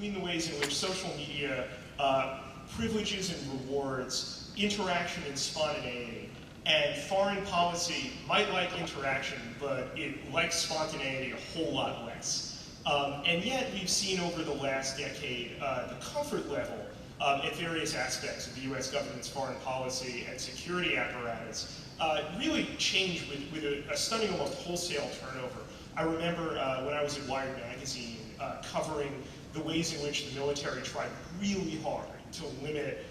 between the ways in which social media privileges and rewards interaction and spontaneity, and foreign policy might like interaction, but it likes spontaneity a whole lot less. And yet we've seen over the last decade the comfort level at various aspects of the US government's foreign policy and security apparatus really change with a stunning, almost wholesale turnover. I remember when I was at Wired magazine covering the ways in which the military tried really hard to limit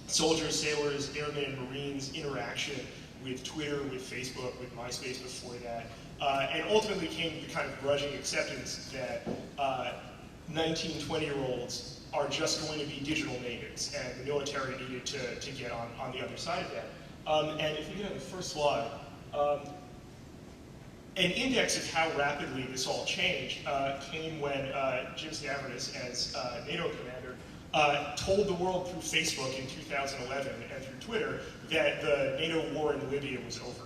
soldiers, sailors, airmen, and Marines' interaction with Twitter, with Facebook, with MySpace before that, and ultimately came to the kind of grudging acceptance that 19, 20-year-olds are just going to be digital natives, and the military needed to get on the other side of that. And if we get on the first slide, an index of how rapidly this all changed came when Jim Stavridis, as NATO commander, told the world through Facebook in 2011 and through Twitter that the NATO war in Libya was over.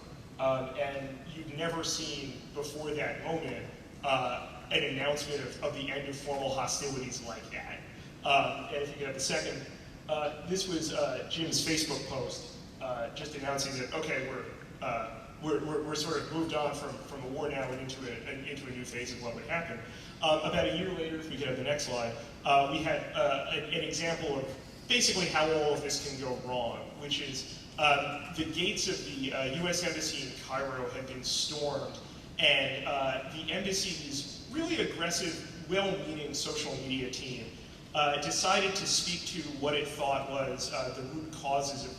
And you've never seen before that moment an announcement of the end of formal hostilities like that. And if you get the second, this was Jim's Facebook post just announcing that, okay, we're sort of moved on from a war now and into a new phase of what would happen. About a year later, if we get to the next slide, we had an example of basically how all of this can go wrong, which is the gates of the US Embassy in Cairo had been stormed, and the embassy's really aggressive, well-meaning social media team decided to speak to what it thought was the root causes of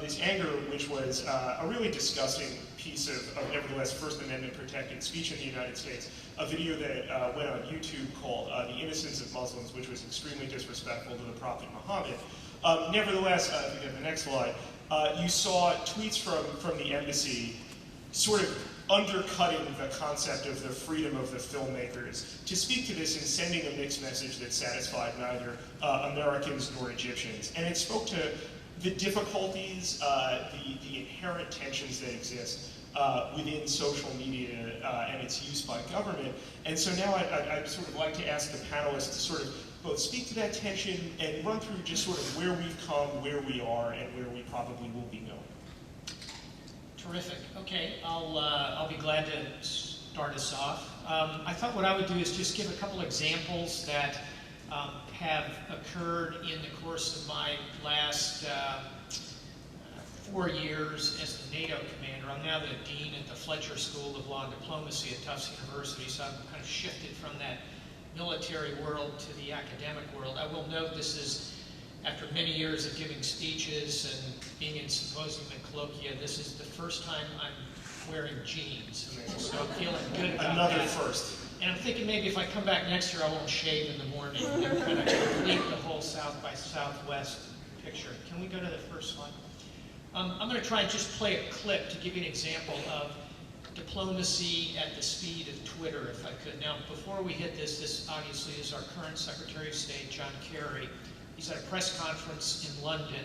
this anger, which was a really disgusting piece of nevertheless First Amendment protected speech in the United States, a video that went on YouTube called The Innocence of Muslims, which was extremely disrespectful to the Prophet Muhammad. Nevertheless, if we get the next slide, you saw tweets from the embassy sort of undercutting the concept of the freedom of the filmmakers to speak to this and sending a mixed message that satisfied neither Americans nor Egyptians. And it spoke to the difficulties, the inherent tensions that exist within social media and its use by government. And so now I'd sort of like to ask the panelists to sort of both speak to that tension and run through just sort of where we've come, where we are, and where we probably will be going. Terrific. Okay, I'll be glad to start us off. I thought what I would do is just give a couple examples that have occurred in the course of my last 4 years as the NATO commander. I'm now the dean at the Fletcher School of Law and Diplomacy at Tufts University, so I've kind of shifted from that military world to the academic world. I will note this is, after many years of giving speeches and being in symposium and colloquia, this is the first time I'm wearing jeans. So I'm feeling good about Another that. first. And I'm thinking maybe if I come back next year, I won't shave in the morning and kind of complete the whole South by Southwest picture. Can we go to the first one? I'm going to try and just play a clip to give you an example of diplomacy at the speed of Twitter, if I could. Now, before we hit this, this obviously is our current Secretary of State, John Kerry. He's at a press conference in London.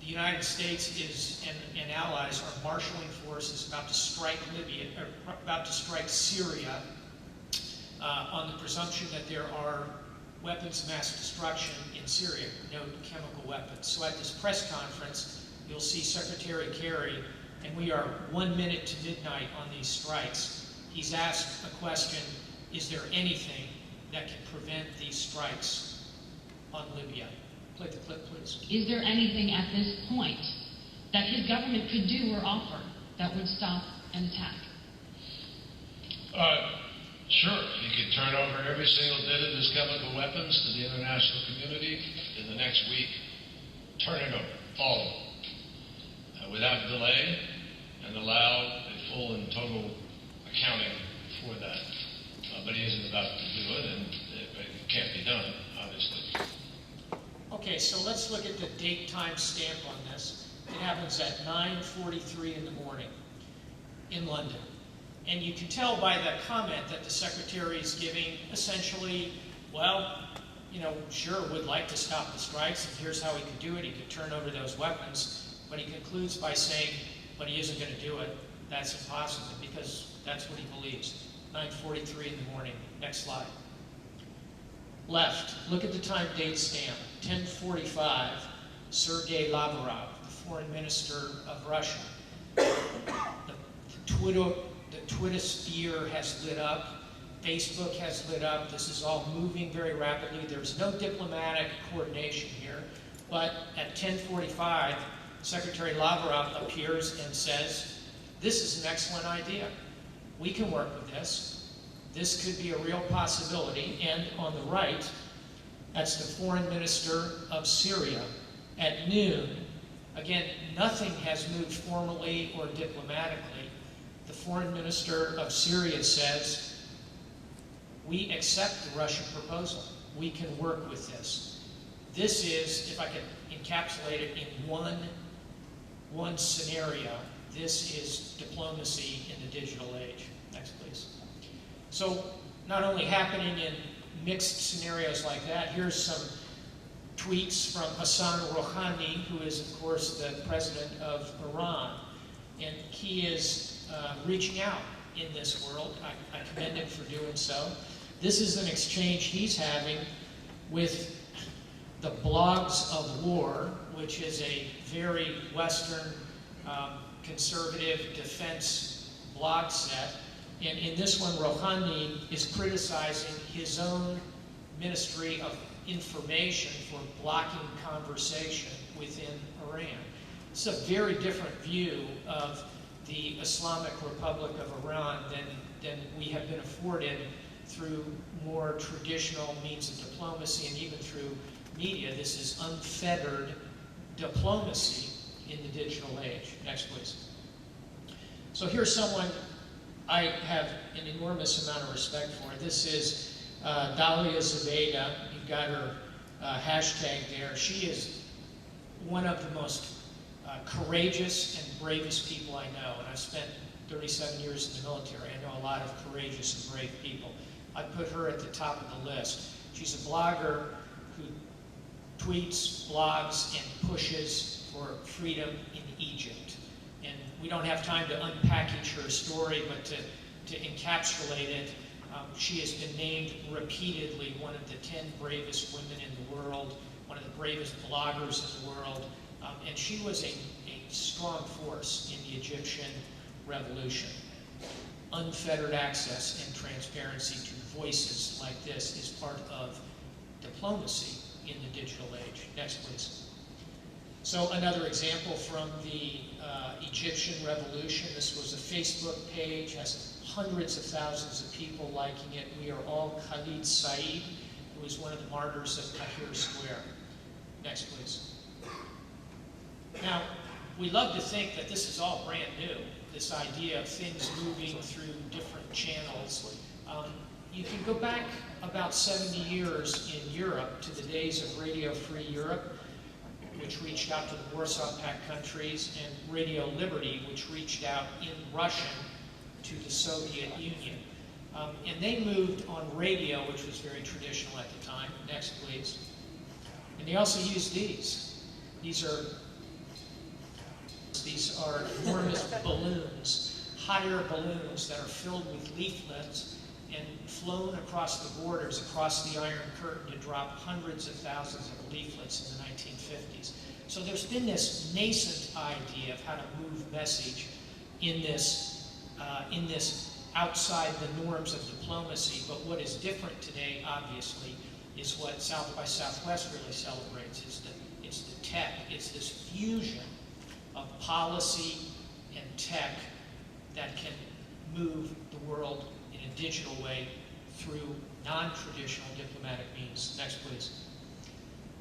The United States and allies are marshaling forces about to strike Libya, or about to strike Syria, on the presumption that there are weapons of mass destruction in Syria, no chemical weapons. So at this press conference, you'll see Secretary Kerry, and we are 1 minute to midnight on these strikes. He's asked a question, is there anything that can prevent these strikes on Libya? Play the clip, please. Is there anything at this point that his government could do or offer that would stop an attack? Sure. He could turn over every single bit of his chemical weapons to the international community in the next week. Turn it over, all of them, without delay, and allow a full and total accounting for that. But he isn't about to do it, and it can't be done, obviously. Okay, so let's look at the date time stamp on this. It happens at 9:43 in the morning in London. And you can tell by that comment that the Secretary is giving essentially, well, you know, sure, would like to stop the strikes, and here's how he could do it. He could turn over those weapons. But he concludes by saying, but he isn't going to do it. That's impossible, because that's what he believes. 9:43 in the morning. Next slide. Left, look at the time date stamp, 10:45, Sergei Lavrov, the foreign minister of Russia. The Twitter sphere has lit up. Facebook has lit up. This is all moving very rapidly. There's no diplomatic coordination here. But at 10:45, Secretary Lavrov appears and says, this is an excellent idea. We can work with this. This could be a real possibility. And on the right, that's the foreign minister of Syria. At noon, again, nothing has moved formally or diplomatically. The foreign minister of Syria says, we accept the Russian proposal. We can work with this. This is, if I could encapsulate it in one scenario, this is diplomacy in the digital age. Next, please. So, not only happening in mixed scenarios like that, here's some tweets from Hassan Rouhani, who is, of course, the president of Iran. And he is reaching out in this world. I commend him for doing so. This is an exchange he's having with the Blogs of War, which is a very Western conservative defense blog set. And in this one, Rouhani is criticizing his own Ministry of Information for blocking conversation within Iran. It's a very different view of the Islamic Republic of Iran than we have been afforded through more traditional means of diplomacy and even through media. This is unfettered diplomacy in the digital age. Next, please. So here's someone I have an enormous amount of respect for. This is Dalia Zubeda. You've got her hashtag there. She is one of the most courageous and bravest people I know, and I've spent 37 years in the military. I know a lot of courageous and brave people. I put her at the top of the list. She's a blogger who tweets, blogs, and pushes for freedom in Egypt. And we don't have time to unpackage her story, but to encapsulate it, she has been named repeatedly one of the 10 bravest women in the world, one of the bravest bloggers in the world, and she was a strong force in the Egyptian revolution. Unfettered access and transparency to voices like this is part of diplomacy in the digital age. Next, please. So another example from the Egyptian revolution. This was a Facebook page, has hundreds of thousands of people liking it. We are all Khalid Said, who was one of the martyrs of Tahrir Square. Next, please. Now, we love to think that this is all brand new, this idea of things moving through different channels. You can go back about 70 years in Europe to the days of Radio Free Europe, which reached out to the Warsaw Pact countries, and Radio Liberty, which reached out in Russian to the Soviet Union. And they moved on radio, which was very traditional at the time. Next, please. And they also used these. These are enormous balloons, hot air balloons that are filled with leaflets and flown across the borders, across the Iron Curtain, to drop hundreds of thousands of leaflets in the 1950s. So there's been this nascent idea of how to move message in this outside the norms of diplomacy. But what is different today, obviously, is what South by Southwest really celebrates. It's the tech. It's this fusion of policy and tech that can move the world in a digital way through non-traditional diplomatic means. Next, please.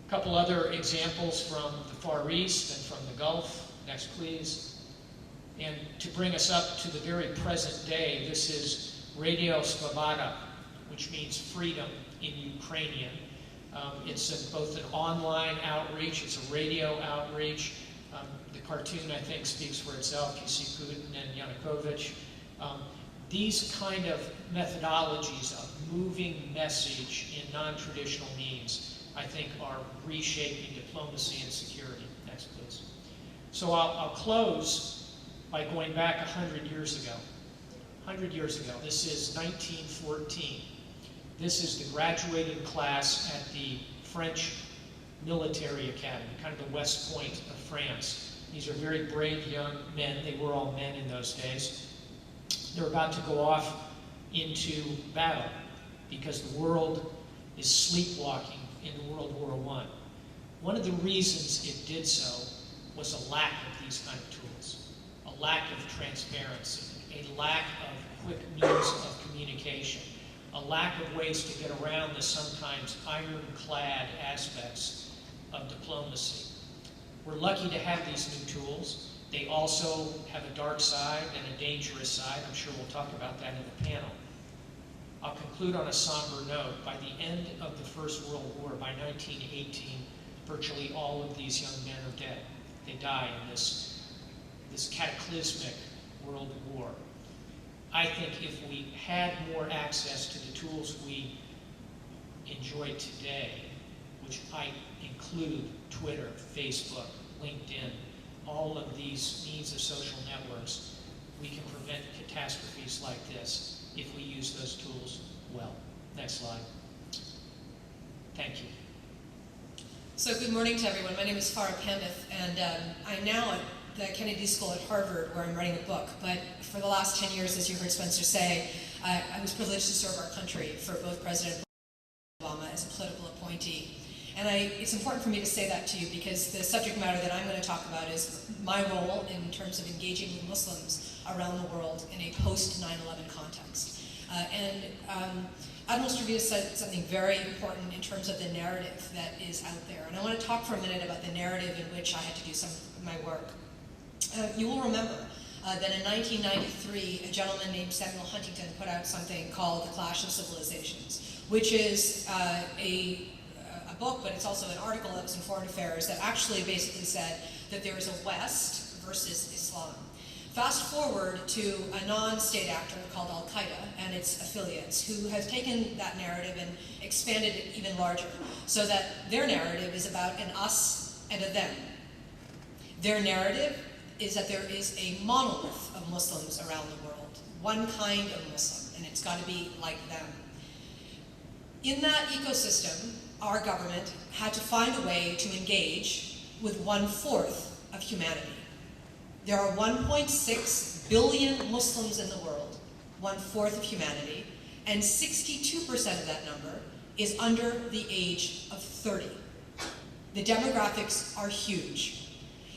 A couple other examples from the Far East and from the Gulf. Next, please. And to bring us up to the very present day, this is Radio Svoboda, which means freedom in Ukrainian. It's both an online outreach, it's a radio outreach. The cartoon, I think, speaks for itself. You see Putin and Yanukovych. These kind of methodologies of moving message in non-traditional means, I think, are reshaping diplomacy and security. Next, please. So I'll close by going back 100 years ago. 100 years ago. This is 1914. This is the graduating class at the French Military Academy, kind of the West Point of France. These are very brave young men. They were all men in those days. They're about to go off into battle because the world is sleepwalking in World War I. One of the reasons it did so was a lack of these kind of tools, a lack of transparency, a lack of quick means of communication, a lack of ways to get around the sometimes ironclad aspects of diplomacy. We're lucky to have these new tools. They also have a dark side and a dangerous side. I'm sure we'll talk about that in the panel. I'll conclude on a somber note. By the end of the First World War, by 1918, virtually all of these young men are dead. They die in this cataclysmic world war. I think if we had more access to the tools we enjoy today, which I include Twitter, Facebook, LinkedIn, all of these means of social networks, we can prevent catastrophes like this if we use those tools well. Next slide. Thank you. So good morning to everyone. My name is Farah Pandith, and I'm now at the Kennedy School at Harvard, where I'm writing a book. But for the last 10 years, as you heard Spencer say, I was privileged to serve our country for both President Obama as a political appointee. And it's important for me to say that to you because the subject matter that I'm going to talk about is my role in terms of engaging with Muslims around the world in a post-9/11 context. Admiral Stavridis said something very important in terms of the narrative that is out there. And I want to talk for a minute about the narrative in which I had to do some of my work. You will remember that in 1993, a gentleman named Samuel Huntington put out something called The Clash of Civilizations, which is a book, but it's also an article that was in Foreign Affairs that actually basically said that there is a West versus Islam. Fast forward to a non-state actor called Al-Qaeda and its affiliates who have taken that narrative and expanded it even larger so that their narrative is about an us and a them. Their narrative is that there is a monolith of Muslims around the world, one kind of Muslim, and it's got to be like them. In that ecosystem, our government had to find a way to engage with 1/4 of humanity. There are 1.6 billion Muslims in the world, 1/4 of humanity, and 62% of that number is under the age of 30. The demographics are huge.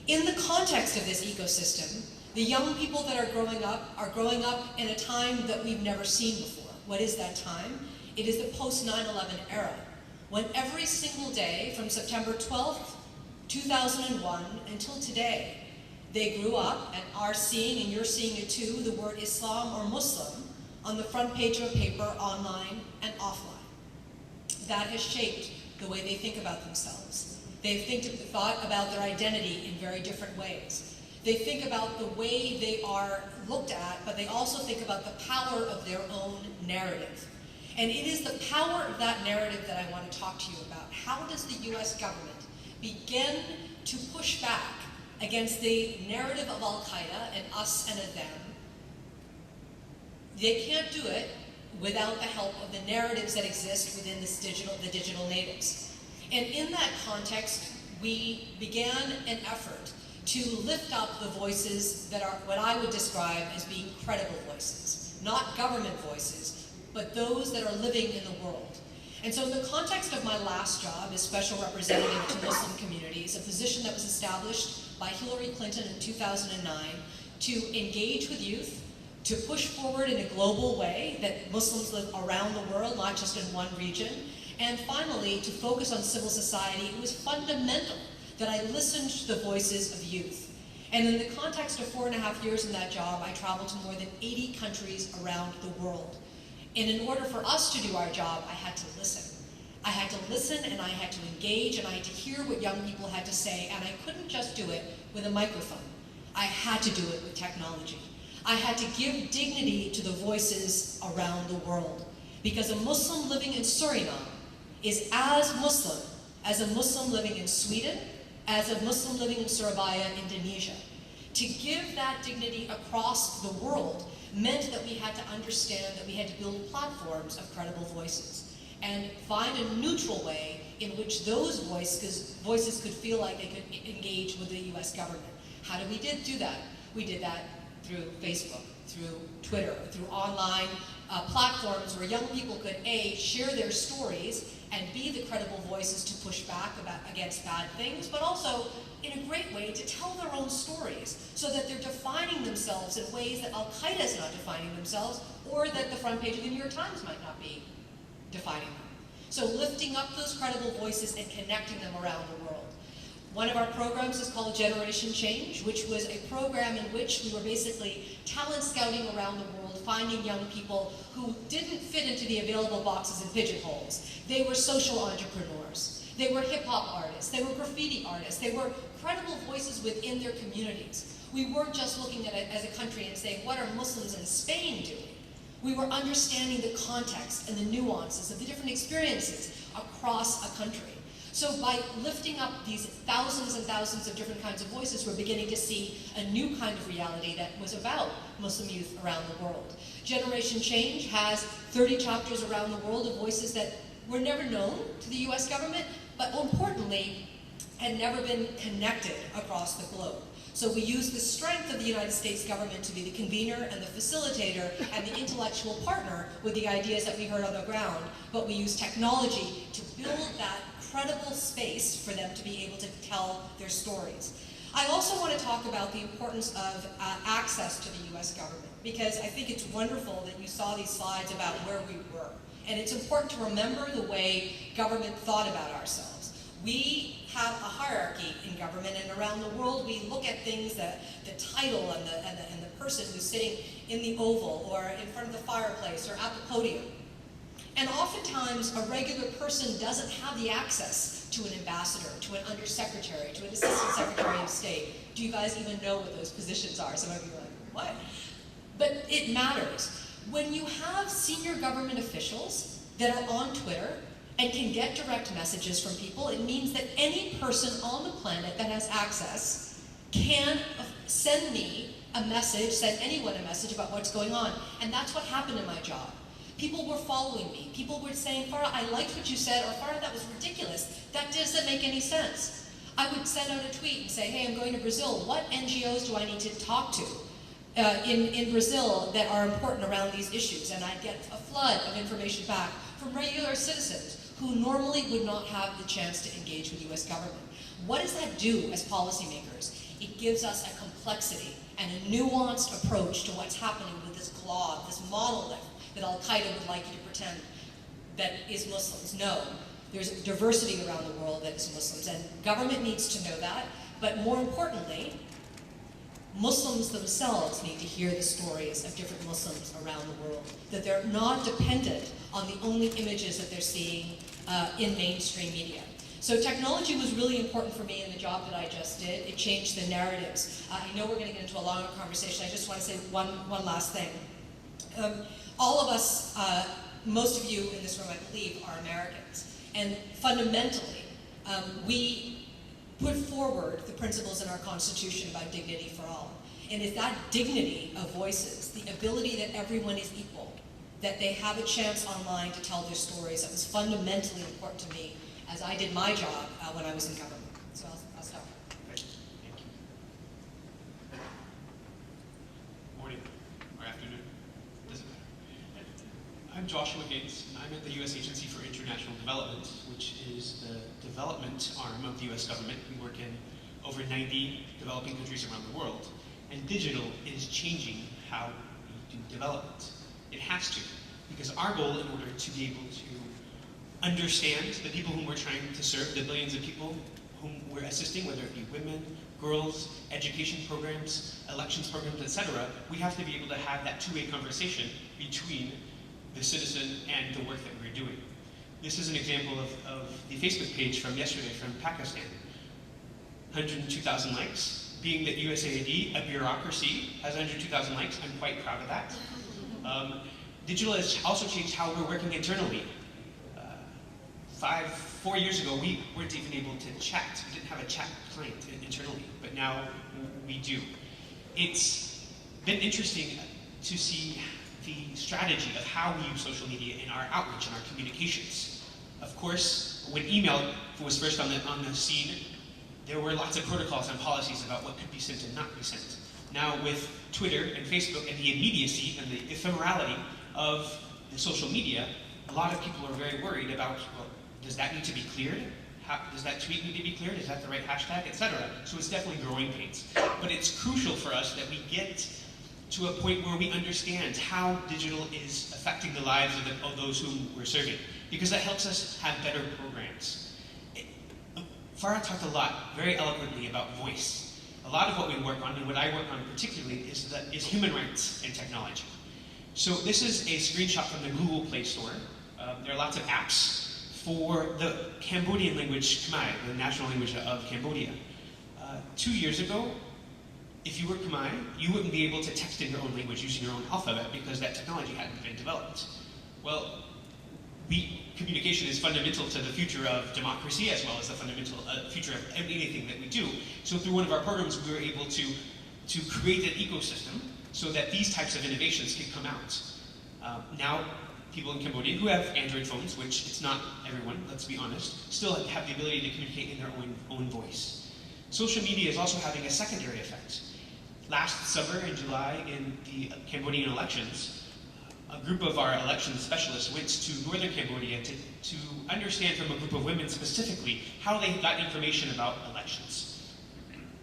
In the context of this ecosystem, the young people that are growing up in a time that we've never seen before. What is that time? It is the post-9/11 era, when every single day from September 12th, 2001 until today, they grew up and are seeing, and you're seeing it too, the word Islam or Muslim on the front page of a paper, online and offline. That has shaped the way they think about themselves. They've thought about their identity in very different ways. They think about the way they are looked at, but they also think about the power of their own narrative. And it is the power of that narrative that I want to talk to you about. How does the US government begin to push back against the narrative of Al-Qaeda and us and a them? They can't do it without the help of the narratives that exist within the digital natives. And in that context, we began an effort to lift up the voices that are what I would describe as being credible voices, not government voices, but those that are living in the world. And so in the context of my last job as Special Representative to Muslim Communities, a position that was established by Hillary Clinton in 2009 to engage with youth, to push forward in a global way that Muslims live around the world, not just in one region, and finally to focus on civil society, it was fundamental that I listened to the voices of youth. And in the context of 4.5 years in that job, I traveled to more than 80 countries around the world. And in order for us to do our job, I had to listen. I had to listen and I had to engage and I had to hear what young people had to say, and I couldn't just do it with a microphone. I had to do it with technology. I had to give dignity to the voices around the world, because a Muslim living in Suriname is as Muslim as a Muslim living in Sweden, as a Muslim living in Surabaya, Indonesia. To give that dignity across the world meant that we had to understand that we had to build platforms of credible voices. and find a neutral way in which those voices could feel like they could engage with the US government. How did we do that? We did that through Facebook, through Twitter, through online platforms where young people could A, share their stories and be the credible voices to push back against bad things, but also in a great way to tell their own stories so that they're defining themselves in ways that Al-Qaeda is not defining themselves, or that the front page of the New York Times might not be defining them. So lifting up those credible voices and connecting them around the world. One of our programs is called Generation Change, which was a program in which we were basically talent scouting around the world, finding young people who didn't fit into the available boxes and pigeonholes. They were social entrepreneurs. They were hip-hop artists. They were graffiti artists. They were credible voices within their communities. We weren't just looking at it as a country and saying, what are Muslims in Spain doing? We were understanding the context and the nuances of the different experiences across a country. So by lifting up these thousands and thousands of different kinds of voices, we're beginning to see a new kind of reality that was about Muslim youth around the world. Generation Change has 30 chapters around the world of voices that were never known to the US government, but more importantly, had never been connected across the globe. So we use the strength of the United States government to be the convener and the facilitator and the intellectual partner with the ideas that we heard on the ground, but we use technology to build that credible space for them to be able to tell their stories. I also want to talk about the importance of access to the US government, because I think it's wonderful that you saw these slides about where we were. And it's important to remember the way government thought about ourselves. We have a hierarchy in government, and around the world we look at things, the title and the person who's sitting in the Oval or in front of the fireplace or at the podium. And oftentimes a regular person doesn't have the access to an ambassador, to an undersecretary, to an assistant secretary of state. Do you guys even know what those positions are? Some of you are like, what? But it matters. When you have senior government officials that are on Twitter and can get direct messages from people, it means that any person on the planet that has access can send me a message, send anyone a message about what's going on. And that's what happened in my job. People were following me. People were saying, Farah, I liked what you said, or Farah, that was ridiculous. That doesn't make any sense. I would send out a tweet and say, hey, I'm going to Brazil. What NGOs do I need to talk to in Brazil that are important around these issues? And I'd get a flood of information back from regular citizens who normally would not have the chance to engage with US government. What does that do as policymakers? It gives us a complexity and a nuanced approach to what's happening with this glob, this monolith that Al-Qaeda would like you to pretend that is Muslims. No, there's diversity around the world that is Muslims, and government needs to know that, but more importantly, Muslims themselves need to hear the stories of different Muslims around the world, that they're not dependent on the only images that they're seeing in mainstream media. So technology was really important for me in the job that I just did. It changed the narratives. I know we're going to get into a longer conversation. I just want to say one last thing. All of us, most of you in this room, I believe, are Americans. And fundamentally, we put forward the principles in our Constitution about dignity for all. And it's that dignity of voices, the ability that everyone is equal, that they have a chance online to tell their stories, that was fundamentally important to me as I did my job when I was in government. So I'll stop. Thank you. Morning or afternoon, doesn't matter. I'm Joshua Gates, and I'm at the U.S. Agency for International Development, which is the development arm of the U.S. government. We work in over 90 developing countries around the world, and digital is changing how we do development. It has to, because our goal, in order to be able to understand the people whom we're trying to serve, the billions of people whom we're assisting, whether it be women, girls, education programs, elections programs, etc., we have to be able to have that two-way conversation between the citizen and the work that we're doing. This is an example of the Facebook page from yesterday from Pakistan. 102,000 likes. Being that USAID, a bureaucracy, has 102,000 likes, I'm quite proud of that. Digital has also changed how we're working internally. 4 years ago, we weren't even able to chat. We didn't have a chat client internally, but now we do. It's been interesting to see the strategy of how we use social media in our outreach and our communications. Of course, when email was first on the scene, there were lots of protocols and policies about what could be sent and not be sent. Now with Twitter and Facebook and the immediacy and the ephemerality of the social media, a lot of people are very worried about, well, does that need to be cleared? Does that tweet need to be cleared? Is that the right hashtag, etc.? So it's definitely growing pains. But it's crucial for us that we get to a point where we understand how digital is affecting the lives of those whom we're serving, because that helps us have better programs. Farah talked a lot, very eloquently, about voice. A lot of what we work on, and what I work on particularly, is human rights and technology. So this is a screenshot from the Google Play Store. There are lots of apps for the Cambodian language Khmer, the national language of Cambodia. 2 years ago, if you were Khmer, you wouldn't be able to text in your own language using your own alphabet because that technology hadn't been developed. Well, communication is fundamental to the future of democracy as well as the fundamental future of anything that we do. So through one of our programs, we were able to create an ecosystem so that these types of innovations can come out. Now, people in Cambodia who have Android phones, which it's not everyone, let's be honest, still have the ability to communicate in their own voice. Social media is also having a secondary effect. Last summer in July, in the Cambodian elections, a group of our election specialists went to northern Cambodia to understand from a group of women specifically how they got information about elections.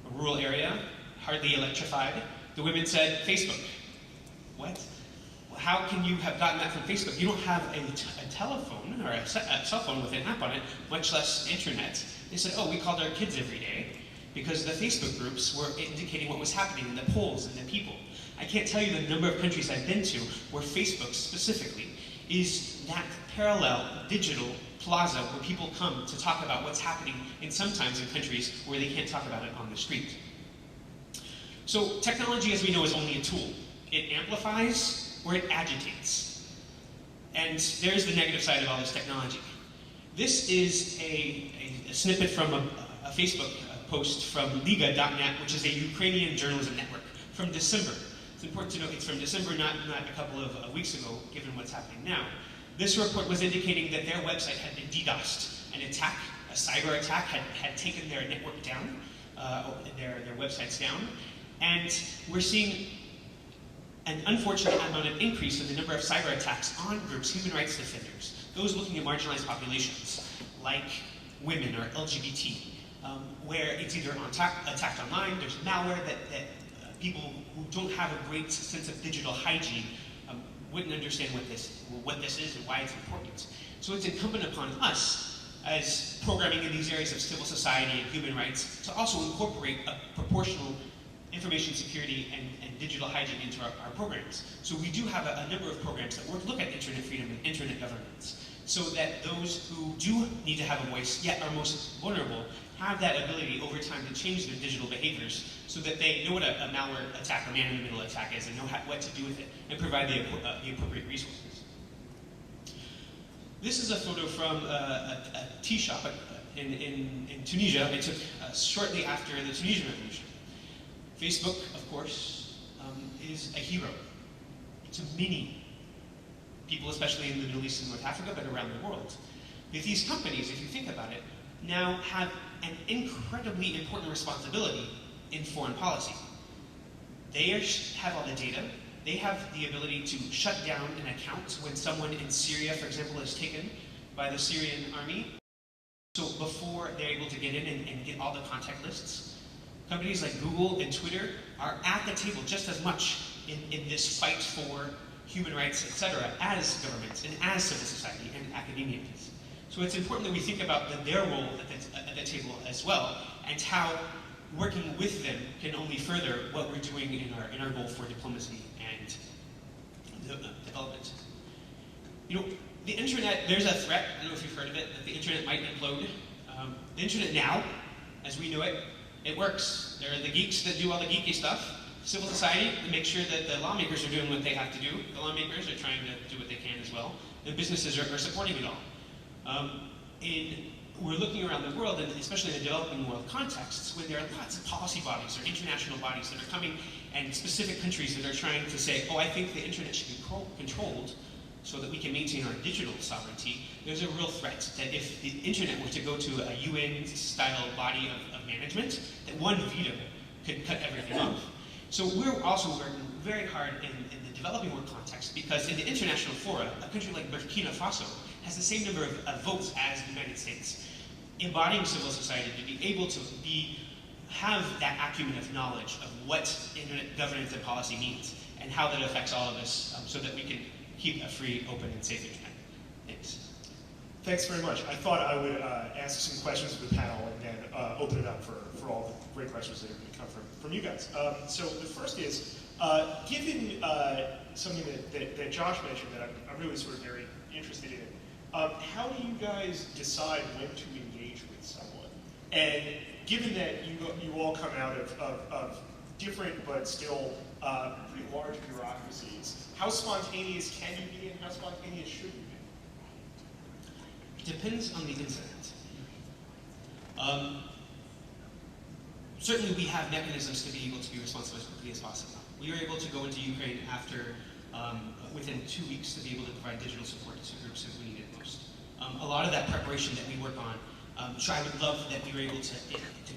A rural area, hardly electrified. The women said, Facebook. What? How can you have gotten that from Facebook? You don't have a telephone or a cell phone with an app on it, much less internet. They said, oh, we called our kids every day because the Facebook groups were indicating what was happening in the polls and the people. I can't tell you the number of countries I've been to where Facebook specifically is that parallel digital plaza where people come to talk about what's happening sometimes in countries where they can't talk about it on the street. So technology, as we know, is only a tool. It amplifies or it agitates. And there's the negative side of all this technology. This is a snippet from a Facebook post from Liga.net, which is a Ukrainian journalism network, from December. It's important to note it's from December, not a couple of weeks ago, given what's happening now. This report was indicating that their website had been DDoSed. An attack, a cyber attack, had taken their network down, their websites down, and we're seeing an unfortunate amount of increase in the number of cyber attacks on groups, human rights defenders, those looking at marginalized populations, like women or LGBT, where it's either attacked online, there's malware that people who don't have a great sense of digital hygiene wouldn't understand what this is and why it's important. So it's incumbent upon us, as programming in these areas of civil society and human rights, to also incorporate a proportional information security and digital hygiene into our programs. So we do have a number of programs that look at internet freedom and internet governance, so that those who do need to have a voice, yet are most vulnerable, have that ability over time to change their digital behaviors so that they know what a malware attack or man-in-the-middle attack is and know what to do with it and provide the appropriate resources. This is a photo from a tea shop in Tunisia. It took shortly after the Tunisian Revolution. Facebook, of course, is a hero to many people, especially in the Middle East and North Africa, but around the world. But these companies, if you think about it, now have an incredibly important responsibility in foreign policy. They have all the data. They have the ability to shut down an account when someone in Syria, for example, is taken by the Syrian army. So before they're able to get in and get all the contact lists, companies like Google and Twitter are at the table just as much in this fight for human rights, etc., as governments and as civil society and academia is. So it's important that we think about their role at the table as well, and how working with them can only further what we're doing in our goal for diplomacy and development. You know, the internet, there's a threat, I don't know if you've heard of it, that the internet might implode. The internet now, as we know it, it works. There are the geeks that do all the geeky stuff. Civil society, to make sure that the lawmakers are doing what they have to do. The lawmakers are trying to do what they can as well. The businesses are supporting it all. We're looking around the world, and especially in the developing world contexts, when there are lots of policy bodies or international bodies that are coming, and specific countries that are trying to say, oh, I think the internet should be controlled so that we can maintain our digital sovereignty, there's a real threat that if the internet were to go to a UN-style body of management, that one veto could cut everything off. So we're also working very hard in the developing world context, because in the international fora, a country like Burkina Faso has the same number of votes as the United States. Embodying civil society to be able to have that acumen of knowledge of what internet governance and policy means and how that affects all of us, so that we can keep a free, open, and safe internet. Thanks. Thanks very much. I thought I would ask some questions of the panel and then open it up for all the great questions that are going to come from you guys. So the first is, given something that Josh mentioned that I'm really sort of very interested in, how do you guys decide when to engage with someone? And given that you all come out of different but still pretty large bureaucracies, how spontaneous can you be and how spontaneous should you be? Depends on the incident. Certainly we have mechanisms to be able to be responsive as quickly as possible. We were able to go into Ukraine after, within 2 weeks, to be able to provide digital support to groups that we needed most. A lot of that preparation that we work on, I would love that we were able to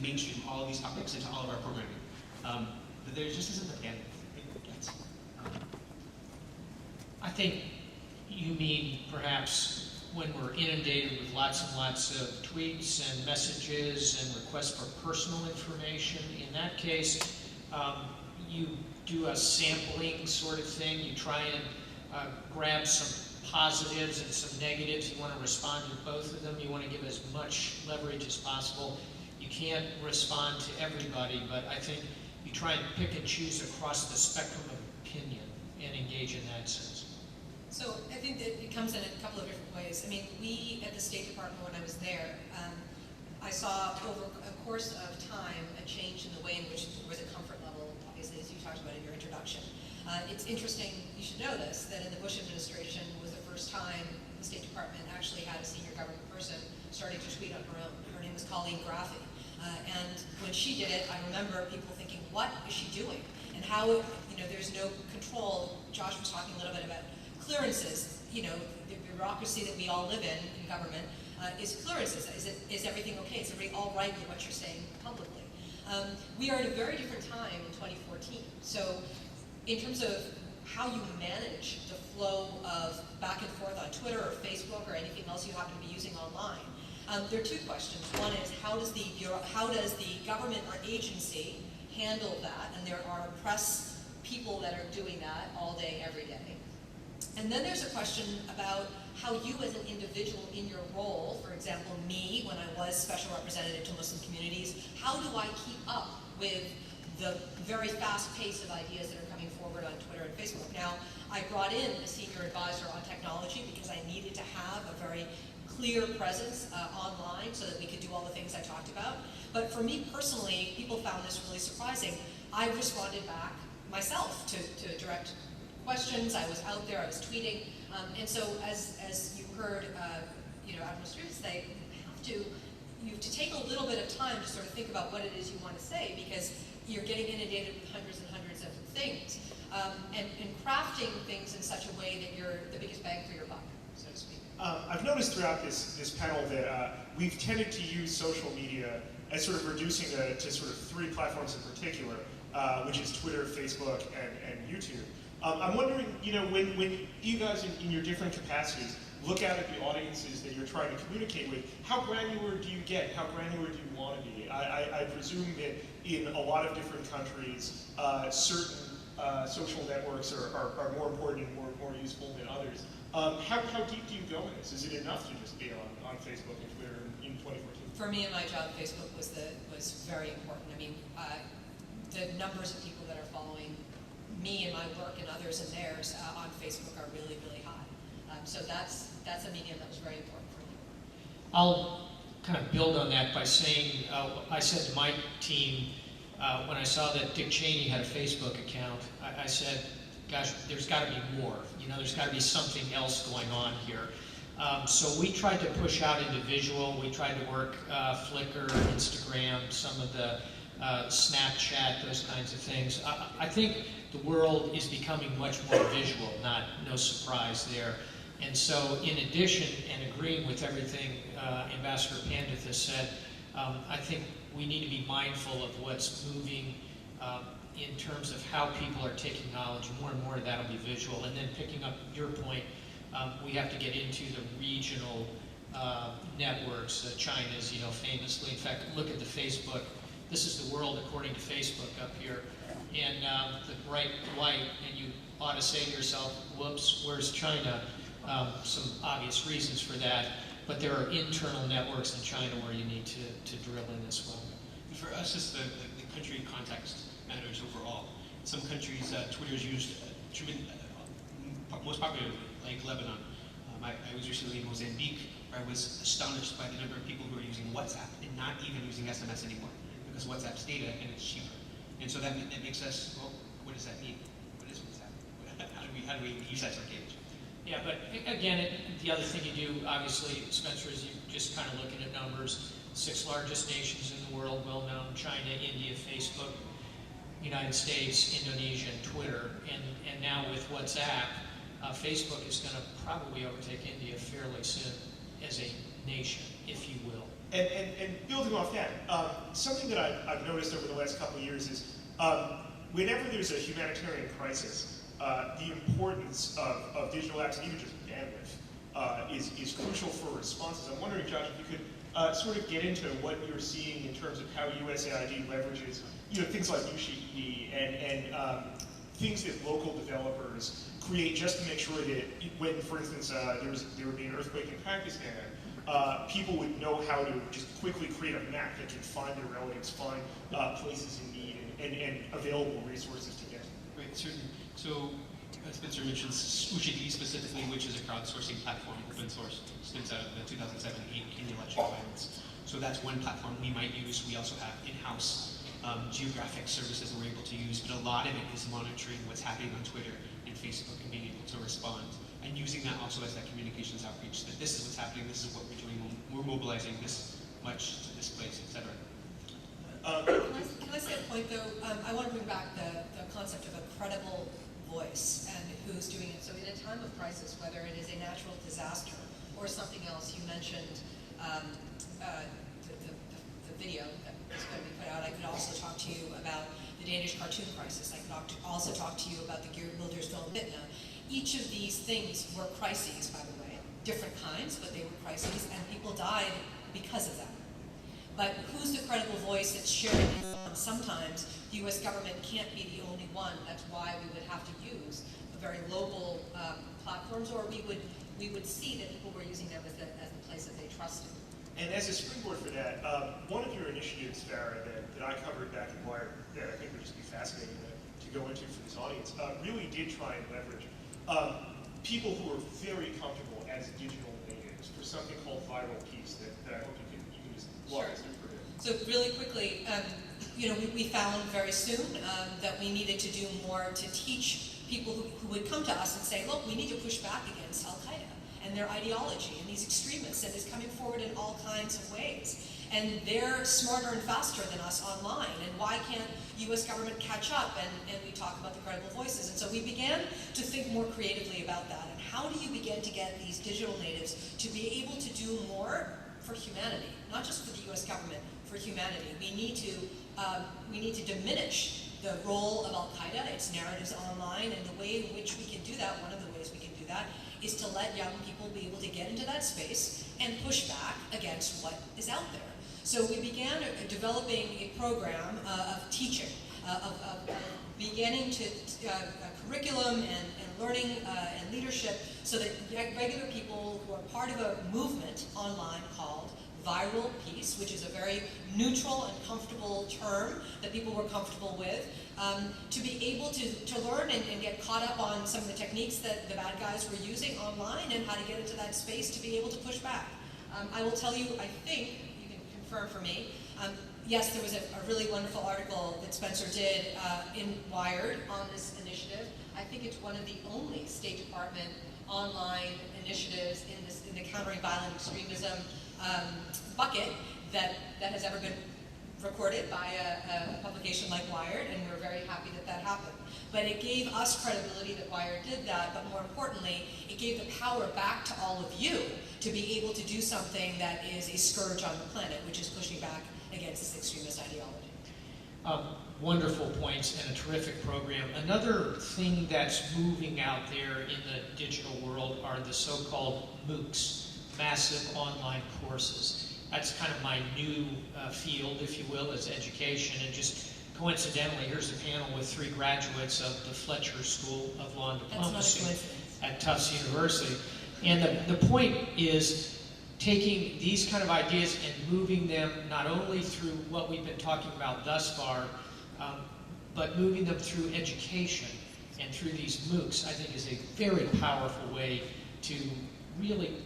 mainstream all of these topics into all of our programming. But there just isn't the bandwidth. I think you mean perhaps when we're inundated with lots and lots of tweets and messages and requests for personal information. In that case, you do a sampling sort of thing. You try and grab some positives and some negatives. You want to respond to both of them. You want to give as much leverage as possible. You can't respond to everybody, but I think you try and pick and choose across the spectrum of opinion and engage in that sense. So I think that it comes in a couple of different ways. I mean, we at the State Department, when I was there, I saw over a course of time a change in the way in which there was a comfort level, obviously, as you talked about in your introduction. It's interesting, you should know this, that in the Bush administration was the first time the State Department actually had a senior government person starting to tweet on her own. Her name was Colleen Graffi. And when she did it, I remember people thinking, what is she doing? And how, there's no control. Josh was talking a little bit about clearances. The bureaucracy that we all live in government is clearances. Is everything okay? Is everybody all right with what you're saying publicly? We are at a very different time in 2014. So in terms of how you manage the flow of back and forth on Twitter or Facebook or anything else you happen to be using online, there are two questions. One is how does the government or agency handle that? And there are press people that are doing that all day, every day. And then there's a question about how you as an individual in your role, for example, me, when I was Special Representative to Muslim communities, how do I keep up with the very fast pace of ideas that are coming forward on Twitter and Facebook? Now, I brought in a senior advisor on technology because I needed to have a very clear presence online so that we could do all the things I talked about. But for me personally, people found this really surprising. I responded back myself to direct questions. I was out there, I was tweeting, and so as you heard, Admiral Stavridis say, you have to take a little bit of time to sort of think about what it is you want to say, because you're getting inundated with hundreds and hundreds of things, and crafting things in such a way that you're the biggest bang for your buck, so to speak. I've noticed throughout this panel that we've tended to use social media as sort of reducing to sort of three platforms in particular, which is Twitter, Facebook, and YouTube. I'm wondering, when you guys in your different capacities look out at the audiences that you're trying to communicate with, how granular do you get? How granular do you want to be? I presume that in a lot of different countries, certain social networks are more important and more useful than others. How deep do you go in this? Is it enough to just be on Facebook and Twitter in 2014? For me and my job, Facebook was very important. I mean, the numbers of people that are following me and my work and others and theirs on Facebook are really, really high. So that's a medium that was very important for me. I'll kind of build on that by saying, I said to my team, when I saw that Dick Cheney had a Facebook account, I said, gosh, there's got to be more. There's got to be something else going on here. So we tried to push out individual. We tried to work Flickr, Instagram, some of the Snapchat, those kinds of things. I think the world is becoming much more visual, no surprise there. And so in addition, and agreeing with everything Ambassador Pandith has said, I think we need to be mindful of what's moving in terms of how people are taking knowledge. More and more of that will be visual. And then picking up your point, we have to get into the regional networks. China's, famously, in fact, look at the Facebook. This is the world according to Facebook up here. And the bright light, and you ought to say to yourself, whoops, where's China? Some obvious reasons for that, but there are internal networks in China where you need to drill in as well. For us, it's the country context matters overall. In some countries, Twitter is used most popularly, like Lebanon. I was recently in Mozambique, where I was astonished by the number of people who are using WhatsApp and not even using SMS anymore, because WhatsApp's data and it's cheaper. And so that makes us, well, what does that mean? What is WhatsApp? How do we use that to our advantage? Yeah, but again, the other thing you do, obviously, Spencer, is you just kind of looking at numbers. 6 largest nations in the world, well known: China, India, Facebook, United States, Indonesia, and Twitter. And now with WhatsApp, Facebook is going to probably overtake India fairly soon as a nation, if you will. And building off that, something that I've noticed over the last couple of years is whenever there's a humanitarian crisis, the importance of digital apps, and even just bandwidth, is crucial for responses. I'm wondering, Josh, if you could sort of get into what you're seeing in terms of how USAID leverages, things like USAID and things that local developers create just to make sure that when, for instance, there would be an earthquake in Pakistan, people would know how to just quickly create a map that can find their relatives, find places in need, and available resources to get. Right, certainly. So, Spencer mentions USAID specifically, which is a crowdsourcing platform, open source, stems out of the 2007-8 Kenya election violence. So that's one platform we might use. We also have in-house geographic services that we're able to use, but a lot of it is monitoring what's happening on Twitter and Facebook and being able to respond, and using that also as that communications outreach, that this is what's happening, this is what we're doing, we're mobilizing this much to this place, etc. Can I say a point, though? I want to bring back the concept of a credible voice and who's doing it. So in a time of crisis, whether it is a natural disaster or something else, you mentioned the video that is going to be put out. I could also talk to you about the Danish cartoon crisis. I could also talk to you about the Geert Wilders film Vitna. Each of these things were crises, by the way, different kinds, but they were crises, and people died because of them. But who's the credible voice that's sharing it? Sometimes the U.S. government can't be the only one. That's why we would have to use very local platforms, or we would see that people were using them as the place that they trusted. And as a springboard for that, one of your initiatives, Farah, that I covered back in Wired, that I think would just be fascinating to go into for this audience, really did try and leverage people who are very comfortable as digital natives for something called Viral Peace that I hope you can just walk us through. So really quickly, we found very soon that we needed to do more to teach people who would come to us and say, look, we need to push back against Al-Qaeda and their ideology and these extremists that is coming forward in all kinds of ways. And they're smarter and faster than us online, and why can't U.S. government catch up? And we talk about the credible voices. And so we began to think more creatively about that, and how do you begin to get these digital natives to be able to do more for humanity, not just for the U.S. government, for humanity. We need to diminish the role of Al-Qaeda, its narratives online, and the way in which we can do that, one of the ways we can do that, is to let young people be able to get into that space and push back against what is out there. So we began developing a program of teaching, of beginning to curriculum and learning and leadership, so that regular people who are part of a movement online called Viral Peace, which is a very neutral and comfortable term that people were comfortable with, to be able to learn and get caught up on some of the techniques that the bad guys were using online, and how to get into that space to be able to push back. I will tell you, I think, you can confirm for me, yes, there was a really wonderful article that Spencer did in Wired on this initiative. I think it's one of the only State Department online initiatives in the countering violent extremism bucket that has ever been recorded by a publication like Wired, and we're very happy that that happened. But it gave us credibility that Wired did that, but more importantly, it gave the power back to all of you to be able to do something that is a scourge on the planet, which is pushing back against this extremist ideology. Wonderful points and a terrific program. Another thing that's moving out there in the digital world are the so-called MOOCs, massive online courses. That's kind of my new field, if you will, is education. And just coincidentally, here's a panel with 3 graduates of the Fletcher School of Law and Diplomacy at Tufts University. And the point is taking these kind of ideas and moving them not only through what we've been talking about thus far, but moving them through education and through these MOOCs, I think is a very powerful way to really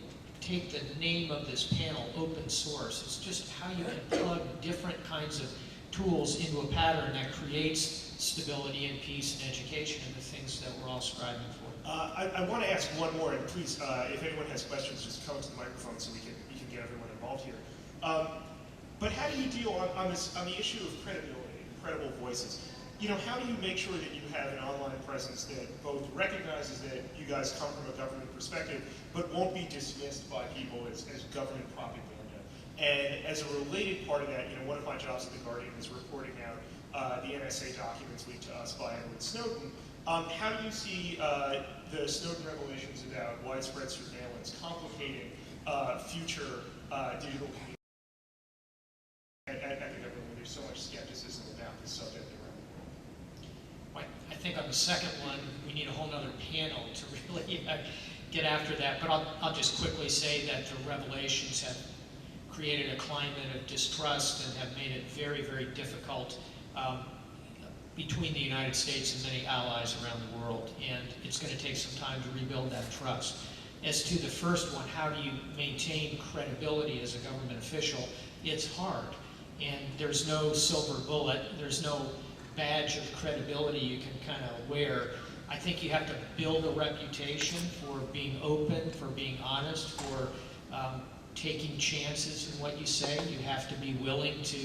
take the name of this panel, open source. It's just how you can plug different kinds of tools into a pattern that creates stability and peace and education and the things that we're all striving for. I want to ask one more, and please, if anyone has questions, just come to the microphone so we can get everyone involved here. But how do you deal on the issue of credibility, credible voices? You know, how do you make sure that you have an online presence that both recognizes that you guys come from a government perspective, but won't be dismissed by people as government propaganda? And as a related part of that, you know, one of my jobs at The Guardian is reporting out the NSA documents leaked to us by Edward Snowden. How do you see the Snowden revelations about widespread surveillance complicating future digital communities at the government when there's so much skepticism about this subject around the world? I think on the second one, we need a whole other panel to really get after that. But I'll just quickly say that the revelations have created a climate of distrust and have made it very, very difficult between the United States and many allies around the world. And it's going to take some time to rebuild that trust. As to the first one, how do you maintain credibility as a government official? It's hard. And there's no silver bullet. There's no badge of credibility you can kind of wear. I think you have to build a reputation for being open, for being honest, for taking chances in what you say. You have to be willing to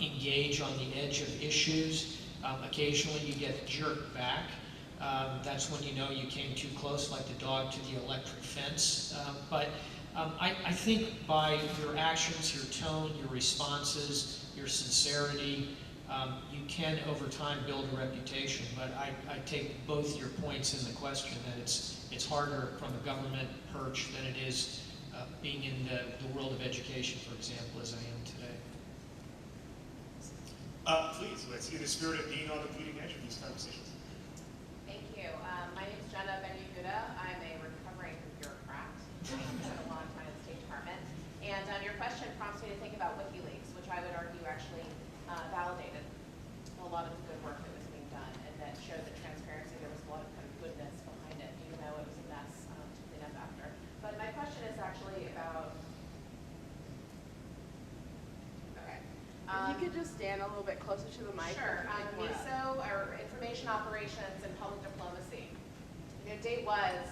engage on the edge of issues. Occasionally you get jerked back. That's when you know you came too close, like the dog to the electric fence. But I think by your actions, your tone, your responses, your sincerity, you can over time build a reputation. But I take both your points in the question that it's harder from a government perch than it is being in the world of education, for example, as I am today. Please, let's see the spirit of being on the bleeding edge of these conversations. Thank you. My name is Jenna Ben-Yehuda. I'm a recovering bureaucrat. I spent a long time in the State Department. And your question prompts me to think about Wikileaks, which I would argue actually validated a lot of the good work that was being done, and that showed that transparency, there was a lot of kind of goodness behind it, even though it was a mess to clean up after. But my question is actually about... Okay. If you could just stand a little bit closer to the mic. Sure. NISO, or Information Operations and Public Diplomacy. The date was,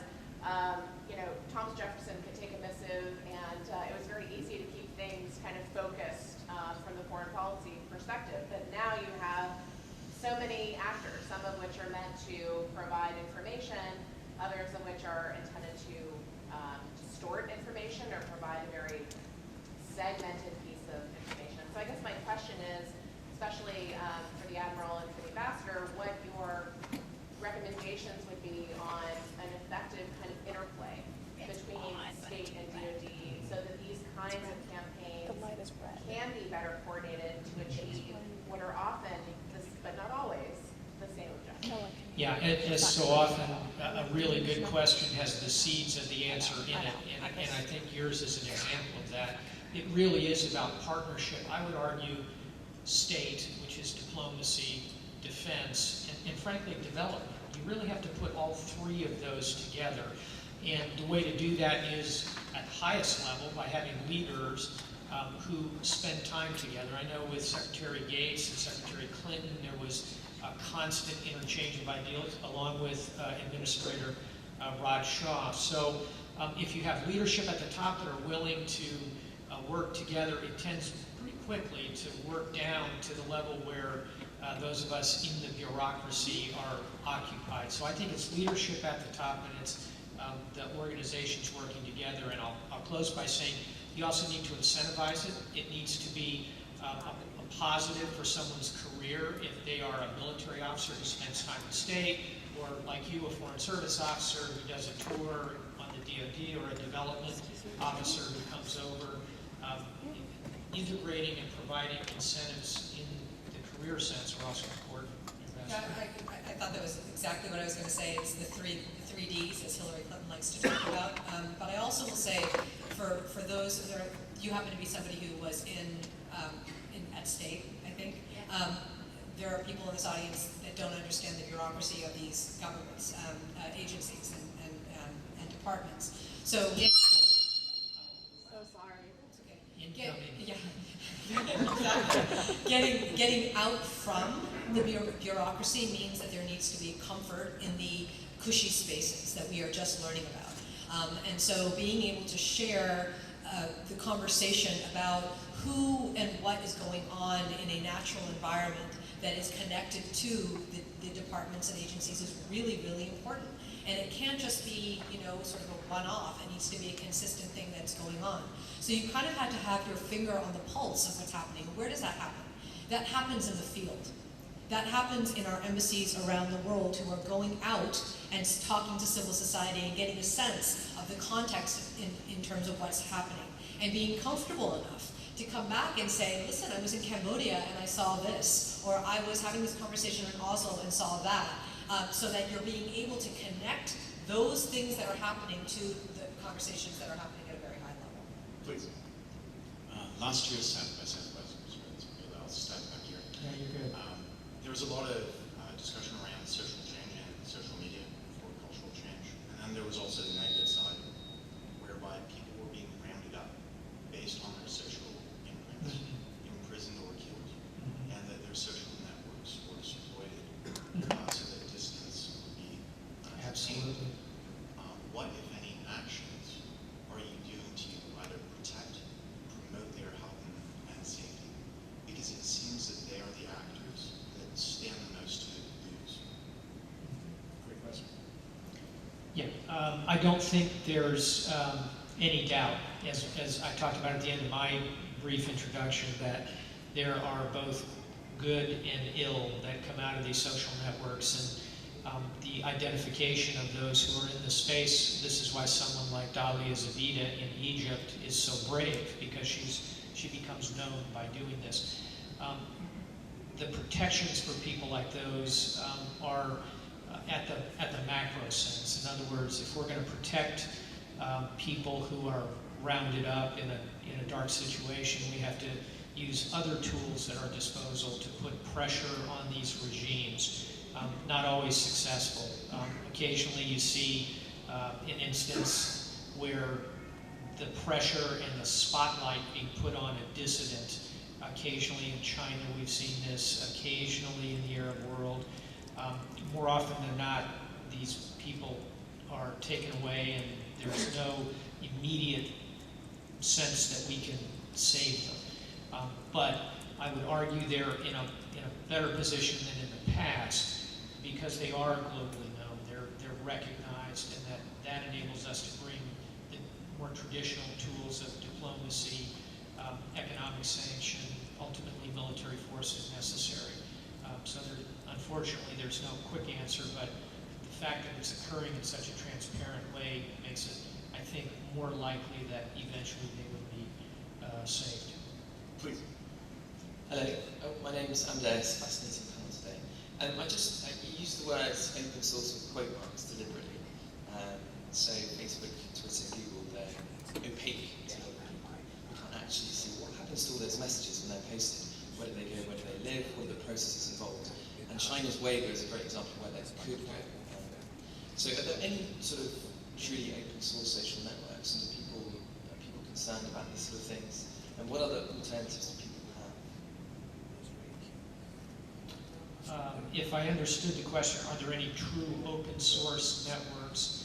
Thomas Jefferson could take a missive, and it was very easy to keep things kind of focused from the foreign policy perspective. But now you have so many actors, some of which are meant to provide information, others of which are intended to distort information or provide a very segmented piece of information. So I guess my question is, especially for the Admiral and for the Ambassador, what your recommendations would be on an effective kind of interplay between state and DoD so that these kinds of campaigns can be better coordinated to achieve what are often, but not always, the same objective. Yeah, as so often, a really good question has the seeds of the answer in it, and I think yours is an example of that. It really is about partnership. I would argue state, which is diplomacy, defense, and frankly, development. You really have to put all three of those together. And the way to do that is at highest level by having leaders who spend time together. I know with Secretary Gates and Secretary Clinton, there was a constant interchange of ideas along with Administrator Rod Shaw. So if you have leadership at the top that are willing to work together, it tends pretty quickly to work down to the level where those of us in the bureaucracy are occupied. So I think it's leadership at the top, and it's the organizations working together. And I'll close by saying you also need to incentivize it. It needs to be a positive for someone's career if they are a military officer who spends time in the state, or like you, a foreign service officer who does a tour on the DoD, or a development officer who comes over. Integrating and providing incentives in the career sense are also important. Yeah, I thought that was exactly what I was going to say. It's the three Ds, as Hillary Clinton likes to talk about. But I also will say, for those, you happen to be somebody who was at state, I think. There are people in this audience that don't understand the bureaucracy of these governments, agencies, and departments. So, So sorry. Getting out from the bureaucracy means that there needs to be comfort in the cushy spaces that we are just learning about. And so being able to share the conversation about who and what is going on in a natural environment that is connected to the departments and agencies is really, really important. And it can't just be, sort of a one-off. It needs to be a consistent thing that's going on. So you kind of had to have your finger on the pulse of what's happening. Where does that happen? That happens in the field. That happens in our embassies around the world, who are going out and talking to civil society and getting a sense of the context in terms of what's happening, and being comfortable enough to come back and say, listen, I was in Cambodia and I saw this, or I was having this conversation in Oslo and saw that, so that you're being able to connect those things that are happening to the conversations that are happening at a very high level. Please. Last year's South by Southwest was really, I'll step back here. Yeah, you're good. There was a lot of discussion around social change and social media for cultural change. And then there was also the negative side, whereby people were being rounded up based on their social imprints, imprisoned or killed, and that their social networks were exploited so that distance would be Absolutely. What, if any, actions are you doing to either protect, promote their health and safety? Because it seems that they are the actors that stand the most to lose. Great question. Yeah, I don't think there's any doubt, as I talked about at the end of my brief introduction, that there are both good and ill that come out of these social networks, and the identification of those who are in the space. This is why someone like Dalia Zabita in Egypt is so brave, because she becomes known by doing this. The protections for people like those are at the macro sense. In other words, if we're going to protect people who are rounded up in a dark situation, we have to use other tools at our disposal to put pressure on these regimes. Not always successful. Occasionally you see an instance where the pressure and the spotlight being put on a dissident. Occasionally in China we've seen this, occasionally in the Arab world. More often than not, these people are taken away and there's no immediate sense that we can save them. But I would argue they're in a better position than in the past, because they are globally known, they're recognized, and that enables us to bring the more traditional tools of diplomacy, economic sanction, ultimately military force if necessary. So unfortunately there's no quick answer, but the fact that it's occurring in such a transparent way makes it, I think, more likely that eventually they will be saved. Please. Hello, my name is Andreas, fascinating panel today. You used the words open source with quote marks deliberately. So Facebook, Twitter, Google, they're opaque. So we can't actually see what happens to all those messages when they're posted. Where do they go, where do they live, what are the processes involved? And China's Weibo is a great example of where they could go. So are there any sort of truly open source social networks, and are people concerned about these sort of things? And what other alternatives do people have? If I understood the question, are there any true open source networks?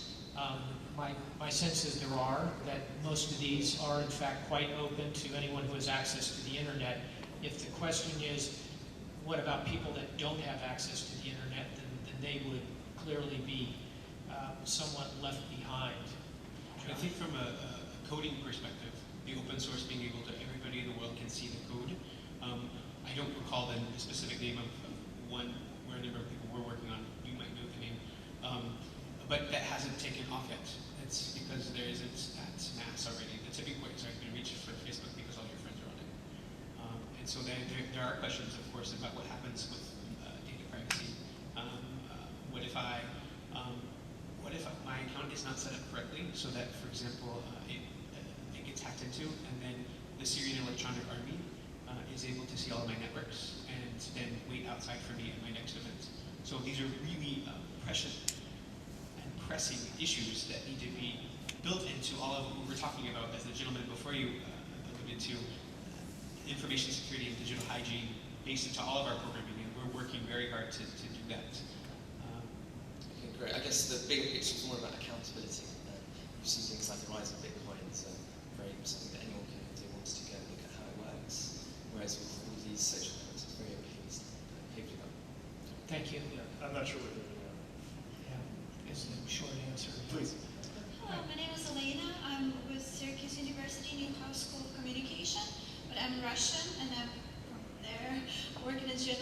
My sense is there are, that most of these are in fact quite open to anyone who has access to the internet. If the question is, what about people that don't have access to the internet, then they would clearly be somewhat left behind. I think from a coding perspective, the open source being able to, everybody in the world can see the code. I don't recall the specific name of one where a number of people were working on. You might know the name. But that hasn't taken off yet. It's because there isn't that mass already. The tipping point is already been reached for Facebook because all your friends are on it. And so there are questions, of course, about what happens with data privacy. What if my account is not set up correctly so that, for example, it gets hacked into, and then the Syrian Electronic Army is able to see all of my networks and then wait outside for me at my next event. So these are really precious and pressing issues that need to be built into all of what we're talking about, as the gentleman before you alluded to, information security and digital hygiene based into all of our programming, and we're working very hard to do that. Okay, great. I guess the bigger picture is more about accountability. We've seen things like the rise of Bitcoin as something that anyone can do once to go and look at how it works. Whereas with all these social networks, it's very opaque. Thank you. Yeah, I'm not sure what Yeah, is the short answer. Please. Hello, my name is Elena. I'm with Syracuse University Newhouse School of Communication, but I'm Russian and I'm from there. I work as a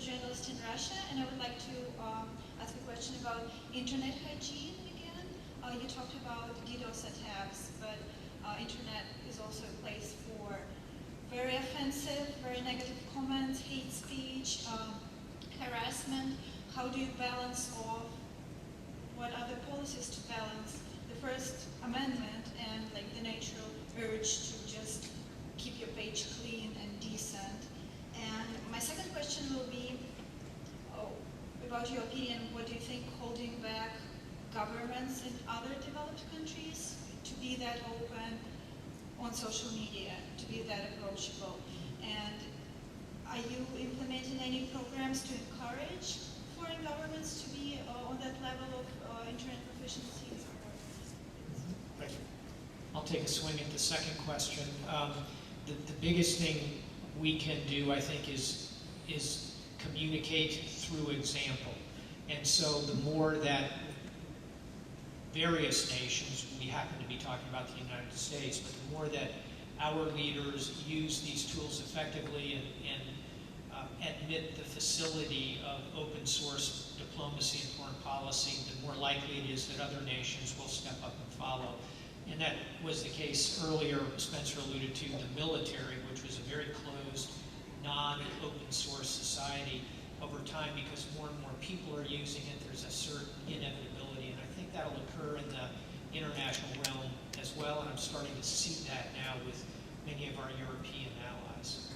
journalist in Russia, and I would like to ask a question about internet hygiene again. You talked about DDoS attacks, but internet is also a place for very offensive, very negative comments, hate speech, harassment. How do you balance off? What are the policies to balance the First Amendment and like the natural urge to just keep your page clean and decent? And my second question will be about your opinion. What do you think holding back governments in other developed countries to be that open on social media, to be that approachable? And are you implementing any programs to encourage foreign governments to be on that level of internet proficiency? Thank you. I'll take a swing at the second question. The biggest thing we can do, I think, is communicate through example. And so the more that various nations, we happen to be talking about the United States, but the more that our leaders use these tools effectively and admit the facility of open source diplomacy and foreign policy, the more likely it is that other nations will step up and follow. And that was the case earlier, Spencer alluded to the military, which was a very closed, non-open source society. Over time, because more and more people are using it, there's a certain inevitability, and I think that'll occur in the international realm as well, and I'm starting to see that now with many of our European allies.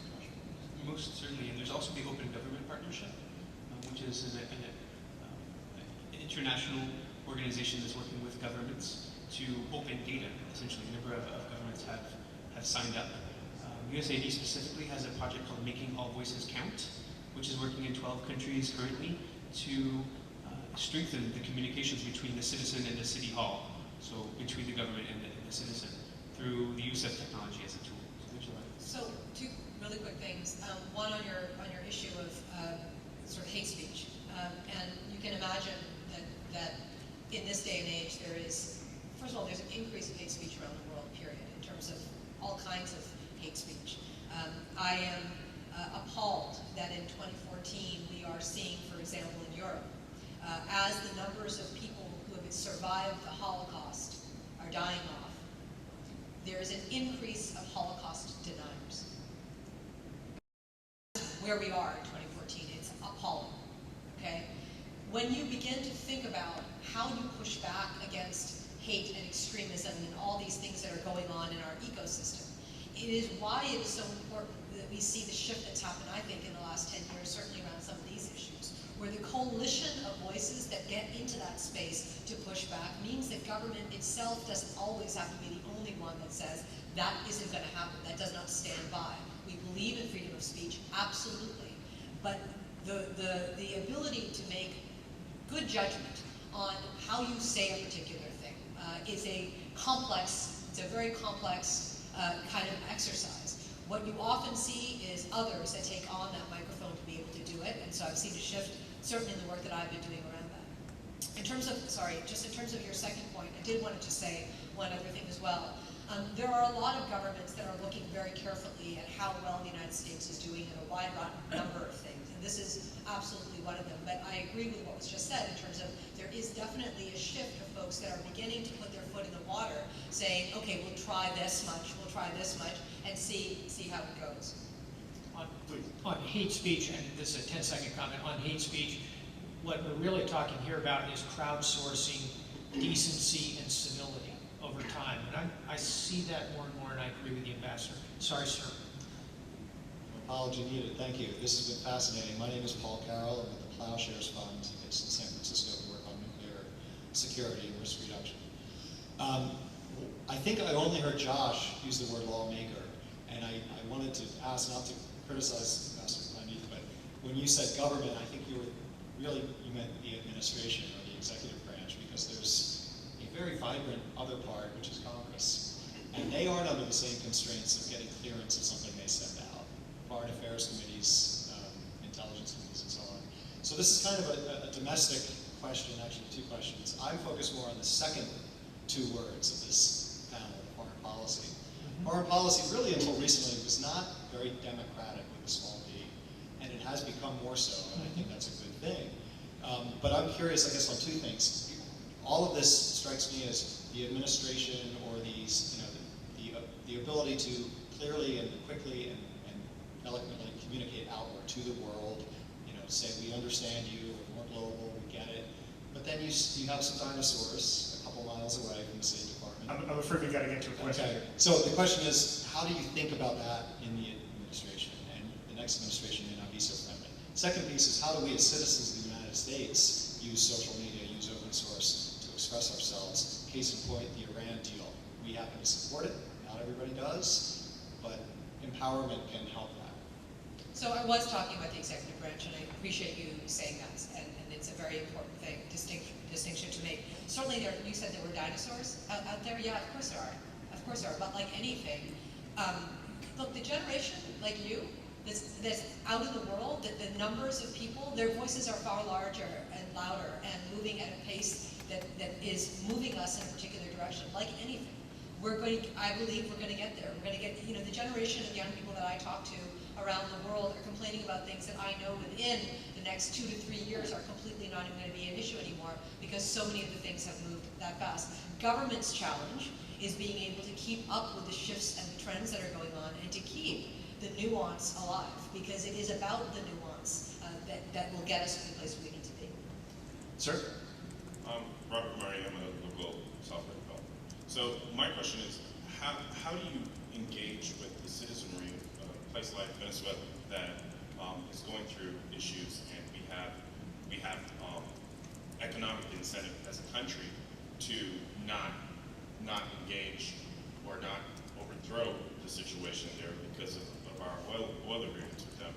Most certainly, and there's also the Open Government Partnership, which is an international organization that's working with governments to open data. Essentially, a number of governments have signed up. USAID specifically has a project called Making All Voices Count, which is working in 12 countries currently to strengthen the communications between the citizen and the city hall, so between the government and the citizen, through the use of technology as a tool. So two really quick things. One on your issue of sort of hate speech, and you can imagine that in this day and age there is, first of all, there's an increase of hate speech around the world, period, in terms of all kinds of hate speech. I am appalled that in 2014 we are seeing, for example, in Europe, as the numbers of people who have survived the Holocaust are dying off, there is an increase of Holocaust deniers. Where we are in 2014, it's appalling, okay? When you begin to think about how you push back against hate and extremism and all these things that are going on in our ecosystem, it is why it is so important that we see the shift that's happened, I think, in the last 10 years, certainly around some of these issues, where the coalition of voices that get into that space to push back means that government itself doesn't always have to be the only one that says that isn't going to happen, that does not stand by. We believe in freedom of speech, absolutely, but the ability to make good judgment on how you say a particular thing, is a complex, it's a very complex kind of exercise. What you often see is others that take on that microphone to be able to do it, and so I've seen a shift, certainly in the work that I've been doing around that. In terms of, just in terms of your second point, I did want to just say one other thing as well. There are a lot of governments that are looking very carefully at how well the United States is doing in a wide number of things, and this is absolutely one of them. But I agree with what was just said in terms of there is definitely a shift of folks that are beginning to put their foot in the water, saying, okay, we'll try this much, and see how it goes. On hate speech, and this is a 10-second comment, on hate speech, what we're really talking here about is crowdsourcing decency and civility over time. And I see that more and more, and I agree with the ambassador. Sorry, sir. Apology needed. Thank you. This has been fascinating. My name is Paul Carroll. I'm with the Plowshares Fund based in San Francisco. We work on nuclear security and risk reduction. I think I only heard Josh use the word lawmaker, and I wanted to ask, not to criticize Ambassador Pandith, but when you said government, I think you meant the administration or the executive branch, because there's a very vibrant other part, which is Congress, and they aren't under the same constraints of getting clearance of something they send out. Foreign affairs committees, intelligence committees, and so on. So this is kind of a domestic question, actually two questions. I'm focused more on the second two words of this panel, foreign policy. Foreign policy really until recently was not very democratic with a small d, and it has become more so, and I think that's a good thing. But I'm curious, I guess, on two things. All of this strikes me as the administration or these, the ability to clearly and quickly and eloquently communicate outward to the world, say we understand you, we're more global, we get it. But then you have some dinosaurs a couple miles away from the State Department. I'm afraid we got to get to a question. Okay. So the question is, how do you think about that in the administration? And the next administration may not be so friendly. Second piece is, how do we as citizens of the United States use social media, use open source to express ourselves? Case in point, the Iran deal. We happen to support it. Not everybody does, but empowerment can help that. So I was talking about the executive branch, and I appreciate you saying that, and it's a very important thing, distinction to make. Certainly, you said there were dinosaurs out there. Yeah, of course there are. Of course there are. But like anything, look, the generation like you that's out in the world, that the numbers of people, their voices are far larger and louder and moving at a pace that is moving us in a particular direction. Like anything, I believe we're going to get there. We're going to get, the generation of young people that I talk to around the world are complaining about things that I know within the next 2 to 3 years are completely not even going to be an issue anymore, because so many of the things have moved that fast. Government's challenge is being able to keep up with the shifts and the trends that are going on, and to keep the nuance alive, because it is about the nuance that will get us to the place we need to be. Sir? Robert Murray, I'm a local software developer. So my question is, how do you engage with the citizenry of a place like Venezuela that is going through issues, and we have economic incentive as a country to not engage or not overthrow the situation there because of our oil agreements with them?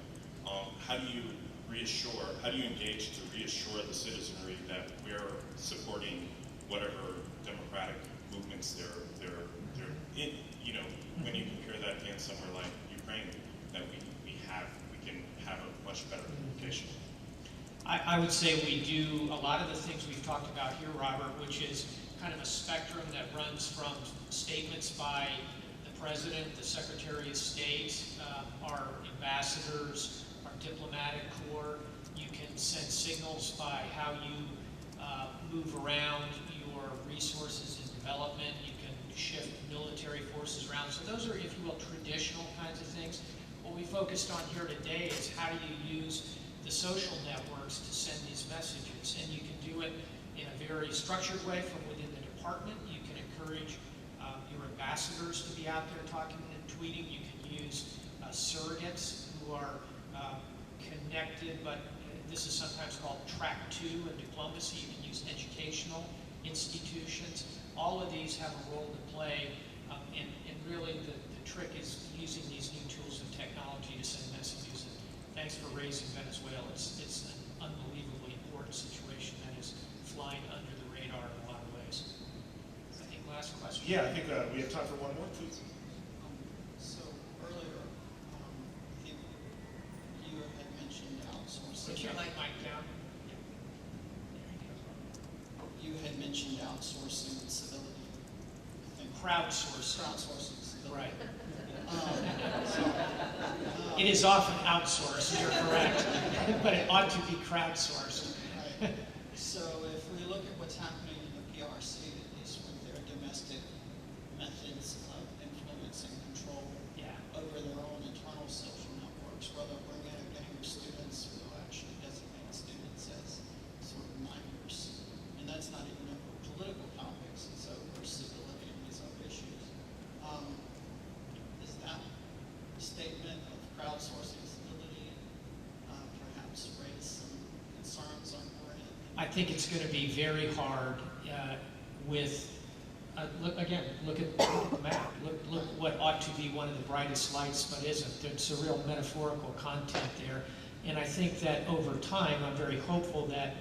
How do you engage to reassure the citizenry that we're supporting whatever democratic movements they're in? When you compare that against somewhere like Ukraine, that we can have a much better communication. I would say we do a lot of the things we've talked about here, Robert, which is kind of a spectrum that runs from statements by the President, the Secretary of State, our ambassadors, our diplomatic corps. You can send signals by how you move around your resources and development. You can shift military forces around. So those are, if you will, traditional kinds of things. What we focused on here today is how do you use the social networks to send these messages. And you can do it in a very structured way from within the department. You can encourage your ambassadors to be out there talking and tweeting. You can use surrogates who are connected, but this is sometimes called track 2 in diplomacy. You can use educational institutions. All of these have a role to play, and really the trick is using these new tools of technology to send messages. And thanks for raising Venezuela. It's an unbelievably important situation that is flying under the radar in a lot of ways. Yeah, I think we have time for one more, please. So earlier, you had mentioned outsourcing. Put your mic down. You had mentioned outsourcing civility. I think Crowdsourcing. Crowdsourcing civility. Right. It is often outsourced, you're correct, but it ought to be crowdsourced. Right. So if we look at what's happening in the PRC, at least with their domestic methods of influence and control over their own internal social networks, whether we're getting students who actually designate students as sort of minors, and that's not even over political topics, it's over civility and these other issues. Is that statement of crowdsourcing civility perhaps raise some concerns on your end? I think it's going to be very hard with, look at the map. Look what ought to be one of the brightest lights, but isn't. There's a real metaphorical content there. And I think that over time, I'm very hopeful that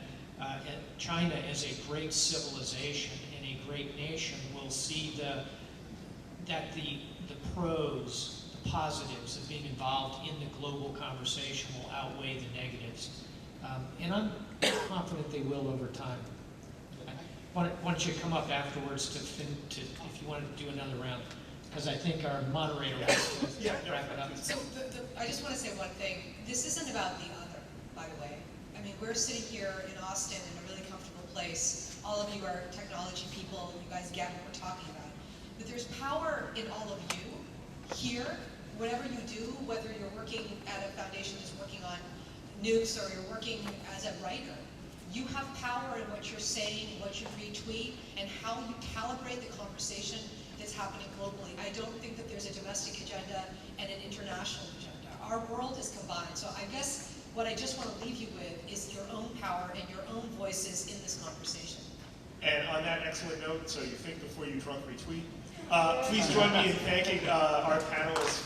China as a great civilization and a great nation will see that the pros, the positives of being involved in the global conversation will outweigh the negatives. And I'm confident they will over time. Why don't you come up afterwards if you want to do another round? Because I think our moderator wants to wrap it up. So I just want to say one thing. This isn't about the other, by the way. I mean, we're sitting here in Austin in a really comfortable place. All of you are technology people. You guys get what we're talking about. But there's power in all of you here. Whatever you do, whether you're working at a foundation that's working on nukes or you're working as a writer, you have power in what you're saying, what you retweet, and how you calibrate the conversation that's happening globally. I don't think that there's a domestic agenda and an international agenda. Our world is combined. So I guess what I just want to leave you with is your own power and your own voices in this conversation. And on that excellent note, so you think before you drunk retweet, please join me in thanking our panelists.